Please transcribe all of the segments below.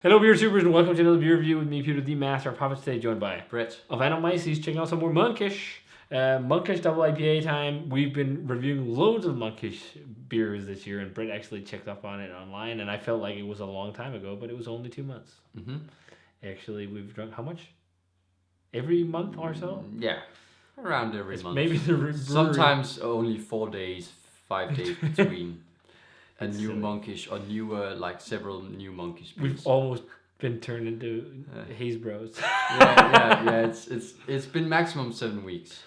Hello, beer supers, and welcome to another beer review with me, Peter, the Master of Hobbits. Today, joined by Brett of Animacy's, checking out some more Monkish. Monkish double IPA time. We've been reviewing loads of Monkish beers this year, and Brett actually checked up on it online, and I felt like it was a long time ago, but it was only 2 months. Mm-hmm. Actually, we've drunk how much? Every month or so? Yeah, around every month. Maybe the brewery. Sometimes only 4 days, 5 days between a It's new silly. Monkish or newer, like several new Monkish beers. We've almost been turned into haze bros. yeah. It's been maximum 7 weeks.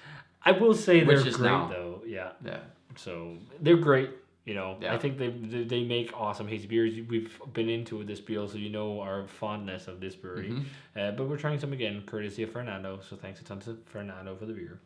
I will say they're Which is great now. though. Yeah. Yeah. So they're great. You know, Yeah. I think they make awesome hazy beers. We've been into this beer, so you know our fondness of this brewery. Mm-hmm. But we're trying some again, courtesy of Fernando. So thanks a ton to Fernando for the beer.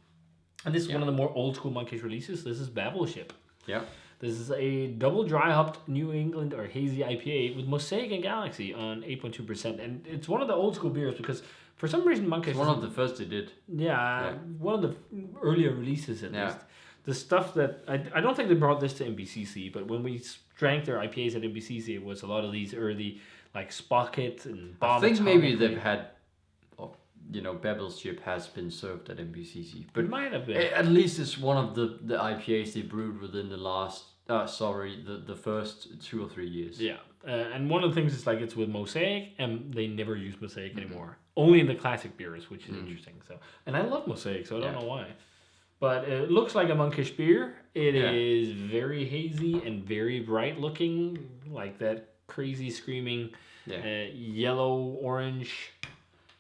And this is one of the more old school Monkish releases. This is Babbleship. Yeah. This is a double dry hopped New England or hazy IPA with Mosaic and Galaxy on 8.2%. And it's one of the old school beers because for some reason Monkish... It's one of the first they did. Yeah, one of the earlier releases at Yeah. least. The stuff that I don't think they brought this to MBCC, but when we drank their IPAs at MBCC, it was a lot of these early like Spocket and Bomb. I think maybe Atomic. they've had, Babbleship has been served at MBCC. But It might have been. at least it's one of the IPAs they brewed within the last, the first 2 or 3 years. Yeah, and one of the things is like it's with Mosaic, and they never use Mosaic anymore. Only in the classic beers, which is interesting. So, and I love Mosaic, so I don't know why. But it looks like a Monkish beer. It is very hazy and very bright looking, like that crazy screaming yellow orange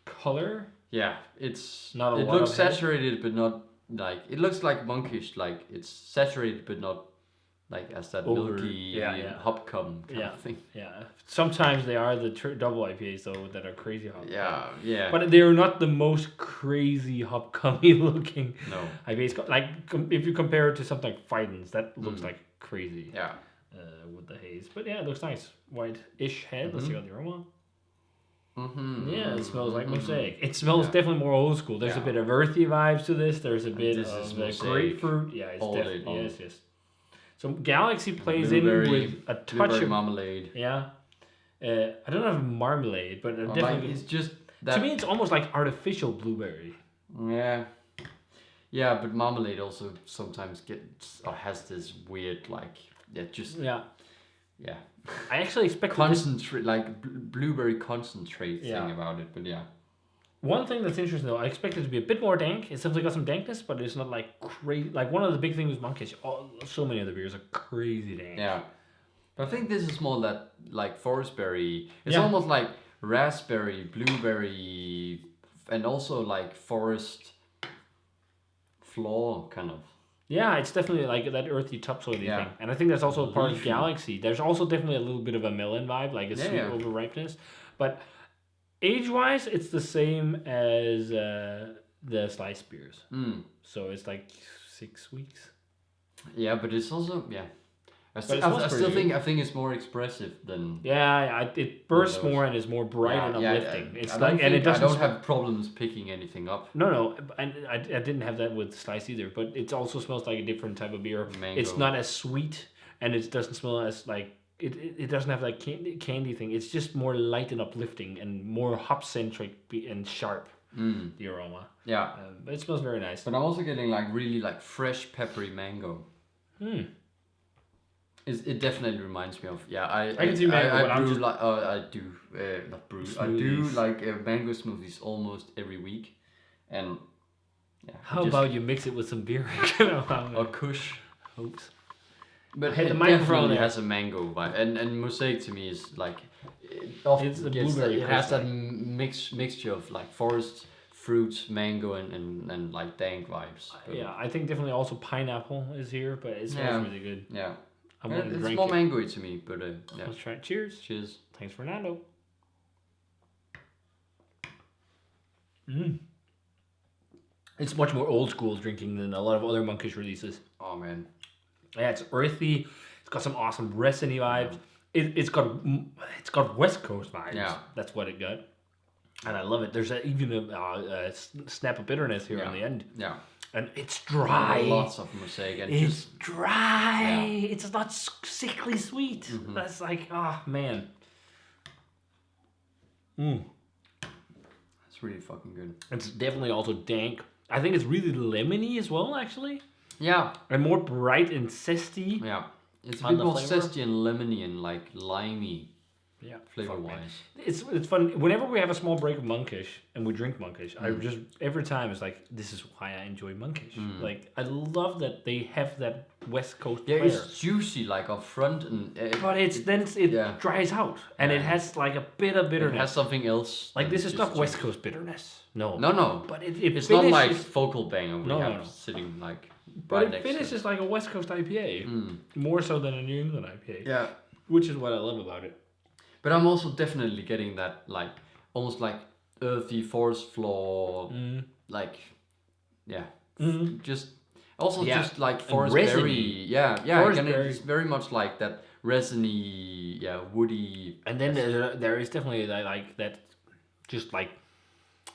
color. Yeah, it's Not a it lot looks of head. saturated, but not like it looks like Monkish. Like it's saturated, but not like as that Over- milky hop cum kind of thing. Yeah. Sometimes they are the double IPAs though that are crazy hop. Yeah. But they're not the most crazy hop cummy looking No. IPAs. Like if you compare it to something like Fidens, that looks like crazy. Yeah. With the haze. But yeah, it looks nice. White-ish head. Let's see the aroma. Mm-hmm. Yeah, it smells like Mosaic. It smells definitely more old school. There's a bit of earthy vibes to this. There's a bit this is of Mosaic grapefruit. Yeah, it's all day definitely long. yes. So Galaxy plays in Blueberry- with a touch Blueberry of marmalade. yeah. I don't have marmalade, but Like definitely it's just that. to me it's almost like artificial blueberry. Yeah. Yeah, but marmalade also sometimes gets or has this weird Yeah. yeah. I actually expected this. Concentrate blueberry concentrate thing about it, but yeah. One thing that's interesting though, I expected it to be a bit more dank. It's definitely got some dankness, but it's not like crazy. Like one of the big things with Monkish, so many of the beers are crazy dank. Yeah, but I think this is more that like forest berry. It's Yeah. almost like raspberry, blueberry, and also like forest floor kind of. Yeah, it's definitely like that earthy topsoily thing. And I think that's also a part of Leafy. Galaxy. There's also definitely a little bit of a melon vibe, like a sweet overripeness. But age-wise, it's the same as the slice beers. So it's like 6 weeks. Yeah, but it's also I smells still pretty think I think it's more expressive than. Yeah, it bursts those. more and is more bright and uplifting. It's I like, don't and it think- I doesn't. don't have problems picking anything up. No, and I didn't have that with Slice either. But it also smells like a different type of beer. Mango. It's not as sweet, and it doesn't smell as like it doesn't have that candy thing. It's just more light and uplifting and more hop centric and sharp. The aroma. Yeah, But it smells very nice. but I'm also getting like really like fresh peppery mango. It definitely reminds me of I can see mango, but I I'm brew just- like I do not brew I do Smoothies. like mango smoothies almost every week, and How about you mix it with some beer? or Kush? Oops. But Hit it the microphone definitely there. has a mango vibe, and Mosaic to me is like it often It's a gets blueberry it has crystal. that mixture of like forest fruits, mango, and like dank vibes. But Yeah, I think definitely also pineapple is here, but it smells really good. yeah. I want to It's drink more it. mangoey to me, but yeah. Let's try it. Cheers. Cheers. Thanks, Fernando. It's much more old school drinking than a lot of other Monkish releases. Oh man. Yeah, it's earthy. It's got some awesome resiny vibes. It's got West Coast vibes. Yeah. That's what it got, and I love it. There's even a snap of bitterness here on the end. Yeah. And it's dry. Lots of Mosaic and It's just dry. It's not sickly sweet. Mm-hmm. That's like, oh man. It's really fucking good. It's definitely also dank. I think it's really lemony as well, actually. Yeah. And more bright and zesty. Yeah. It's a On bit the more flavor? zesty and lemony and like limey Yeah. flavor-wise. It's fun. Whenever we have a small break of Monkish and we drink Monkish, I just every time it's like, this is why I enjoy Monkish. Like, I love that they have that West Coast Yeah, flair. it's juicy like up front and But it dries out, and it has like a bit of it bitterness. has something else. Like, than this is just not juice. West Coast bitterness. No. No. But it It's not like finishes- Focal Banger we No, have no. sitting like But right it next to finishes like a West Coast IPA, more so than a New England IPA. Yeah. Which is what I love about it. But I'm also definitely getting that like almost like earthy forest floor, like just also Yeah. just like And forest resiny. berry. Yeah, Forest again, berry. it's very much like that resiny, woody. And then there is definitely that, like that, just like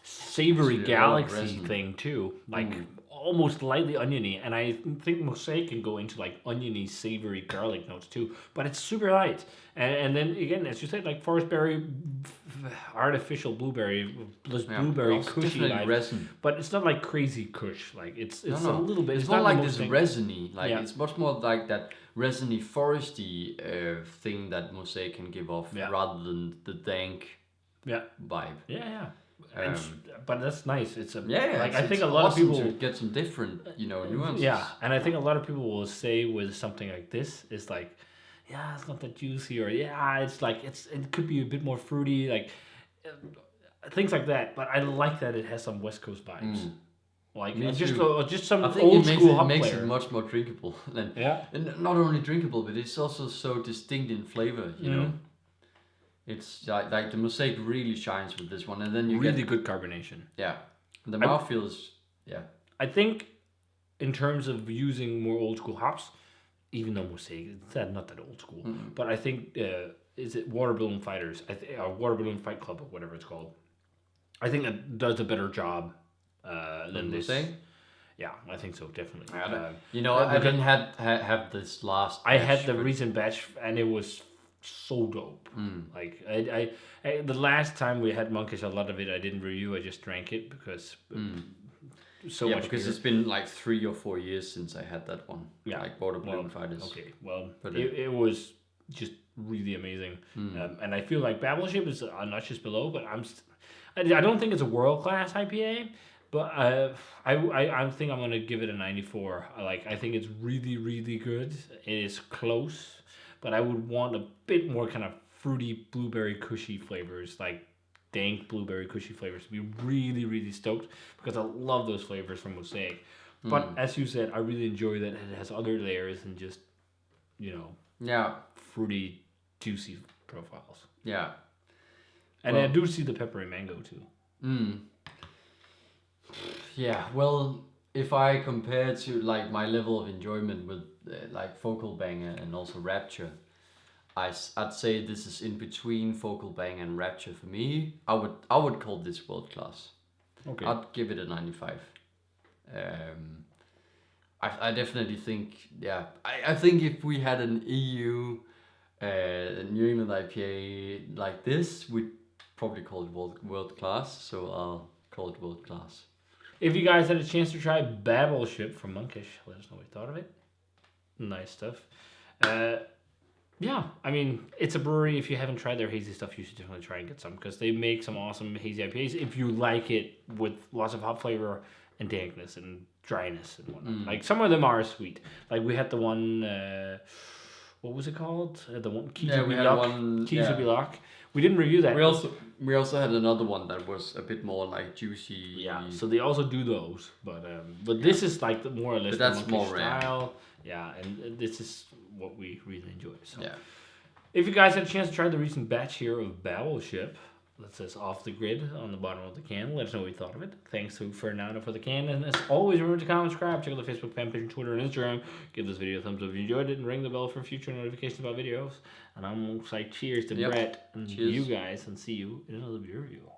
savory Actually, a lot of galaxy resin. thing too, like almost lightly oniony. And I think Mosaic can go into like oniony, savory garlic notes too, but it's super light. And then again, as you said, like forest berry, artificial blueberry, this blueberry also cushy definitely vibe. resin. But it's not like crazy kush. Like it's No. a little bit. It's not the like most this thing. resiny. Like Yeah. it's much more like that resiny foresty thing that Mosaic can give off, Yeah. rather than the dank Yeah, vibe. yeah. And but that's nice. It's a Yeah, Like it's, I think it's a lot of awesome people to get some different, nuances. Yeah, and I think a lot of people will say with something like this, it's like, yeah, it's not that juicy, or yeah, it's like it could be a bit more fruity, like things like that. But I like that it has some West Coast vibes, like Me just too. just some I think old it school makes, hop it, makes flavor. it much more drinkable. Yeah, And not only drinkable, but it's also so distinct in flavor, you know. It's like the Mosaic really shines with this one, and then you really get good carbonation. the mouthfeel is I think in terms of using more old school hops, even though Mosaic it's not that old school, but I think is it Water Balloon Fighters, or Water Balloon Fight Club, or whatever it's called. I think that does a better job than this. Mosaic. Yeah, I think so, definitely. I didn't have this last. I had batch, the but- recent batch, and it was so dope. Like I the last time we had Monkish, a lot of it I didn't review. I just drank it because so much. because beer. it's been like 3 or 4 years since I had that one. Yeah. Like Water Balloon Fighters. Okay, well, But it was just really amazing, and I feel like Babbleship is a notch just below, but I don't think it's a world class IPA, but I think I'm gonna give it a 94. I think it's really really good. It is close, but I would want a bit more kind of fruity blueberry cushy flavors, like dank blueberry cushy flavors, to be really really stoked, because I love those flavors from Mosaic. But as you said, I really enjoy that it has other layers and just, fruity, juicy profiles. Yeah. And Well- I do see the peppery mango too. Yeah, well, if I compare to like my level of enjoyment with like Focal Banger and also Rapture, I'd say this is in between Focal Banger and Rapture for me. I would call this world class. Okay. I'd give it a 95. I definitely think, I think if we had an EU New England IPA like this, we'd probably call it world class. So I'll call it world class. If you guys had a chance to try Babbleship from Monkish, let us know what you thought of it. Nice stuff. Yeah, I mean, it's a brewery. If you haven't tried their hazy stuff, you should definitely try and get some, because they make some awesome hazy IPAs if you like it with lots of hop flavor and dankness and dryness and whatnot. Like, some of them are sweet. Like, we had the one, what was it called? The one, We had one. Lock. We didn't review that. We also had another one that was a bit more like juicy. Yeah, so they also do those, but this is like more or less But that's the more Monkish rare. style. Yeah, and this is what we really enjoy. So, Yeah. if you guys had a chance to try the recent batch here of Babbleship, that says Off the Grid on the bottom of the can, let us know what you thought of it. Thanks to Fernando for the can, and as always, remember to comment, subscribe, check out the Facebook fan page, Twitter, and Instagram. Give this video a thumbs up if you enjoyed it, and ring the bell for future notifications about videos. And I'm gonna say cheers to Yep. Brett and Cheers. you guys, and see you in another beer review.